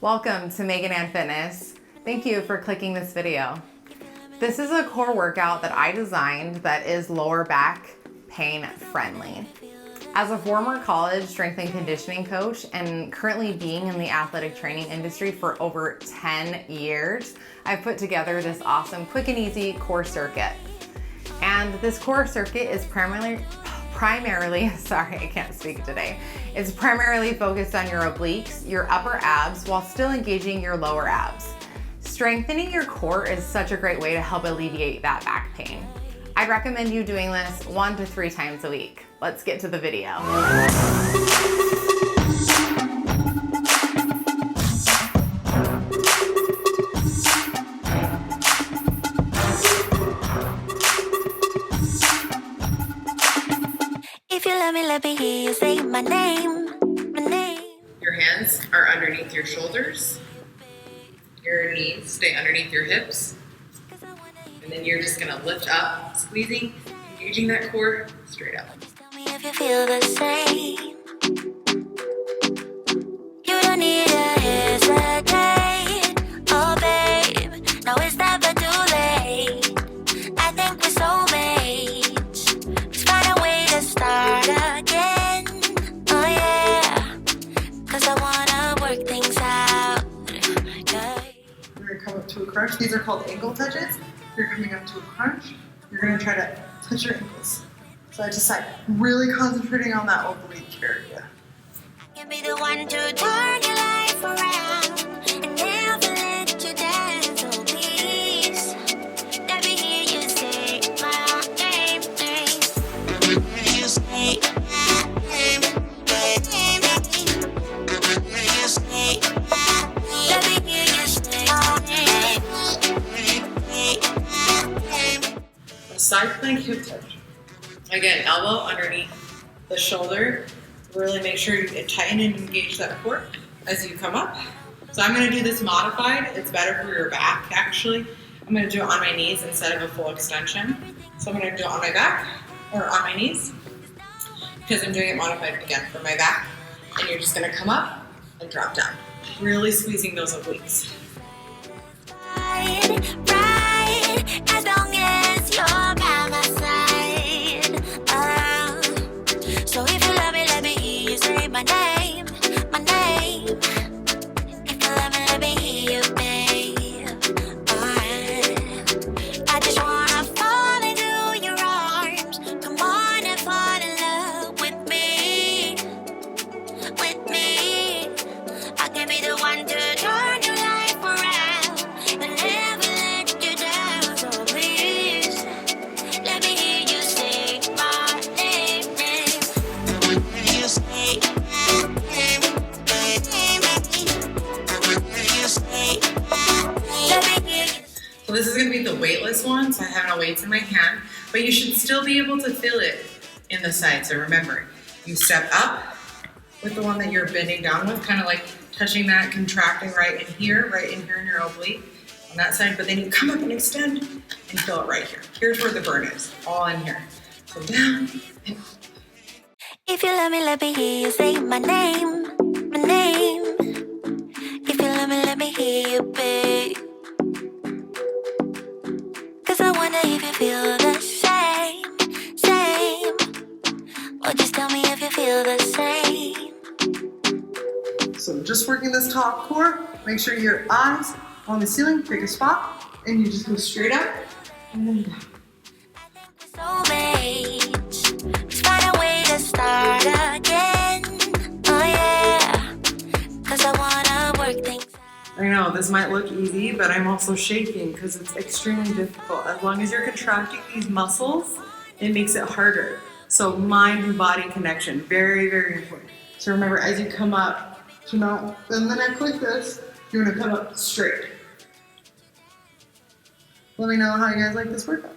Welcome to Megan Ann Fitness. Thank you for clicking this video. This is a core workout that I designed that is lower back pain friendly. As a former college strength and conditioning coach and currently being in the athletic training industry for over 10 years, I've put together this awesome quick and easy core circuit. And this core circuit is primarily, sorry, I can't speak today. It's primarily focused on your obliques, your upper abs, while still engaging your lower abs. Strengthening your core is such a great way to help alleviate that back pain. I'd recommend you doing this 1 to 3 times a week. Let's get to the video. If you love me, let me hear you say my name, my name. Your hands are underneath your shoulders. Your knees stay underneath your hips. And then you're just gonna lift up, squeezing, engaging that core straight up. Tell me if you feel the same. You don't need to hesitate. Oh, babe, now it's never too late. I think we're soulmates. Let's find a way to start again. Oh, yeah. 'Cause I wanna work things out. Yeah. We're gonna come up to a crunch. These are called ankle touches. You're coming up to a crunch. You're gonna try to touch your ankles side to side, really concentrating on that oblique area. I can be the one to turn your life around and never let you down. So please, let me hear you say my name. Let me hear you say my name. Let me hear you say my name. A side plank hip touch. Again, elbow underneath the shoulder. Really make sure you tighten and engage that core as you come up. So I'm gonna do this modified. It's better for your back, actually. I'm gonna do it on my knees instead of a full extension. So I'm gonna do it on my back or on my knees because I'm doing it modified again for my back. And you're just gonna come up and drop down. Really squeezing those obliques. Right, as long as you're by my side. So if you love me, let me hear you say my name, my name. If you love me, let me hear you, babe. I just wanna fall into your arms. Come on and fall in love with me, with me. I can be the one to turn your life around and never let you down. So please, let me hear you say my name. Let me hear you say my name. Let me hear you say my name. Let me hear you. So this is gonna be the weightless one, so I have no weights in my hand, but you should still be able to feel it in the side. So remember, you step up with the one that you're bending down with, kind of like touching that, contracting right in here in your oblique on that side, but then you come up and extend and feel it right here. Here's where the burn is, all in here. So down and up. If you love me, let me hear you say my name, my name. If you love me, let me hear you, babe. 'Cause I wonder if you feel the same, same. Or just tell me if you feel the same. So just working this top core, make sure your eyes on the ceiling, pick a spot, and you just go straight up and then down. Soulmates, let's find a way to start again. Oh yeah, 'cause I wanna work things out. I know this might look easy, but I'm also shaking because it's extremely difficult. As long as you're contracting these muscles, it makes it harder. So mind and body connection, very, very important. So remember, as you come up, to not bend the neck like this, you're gonna come up straight. Let me know how you guys like this workout.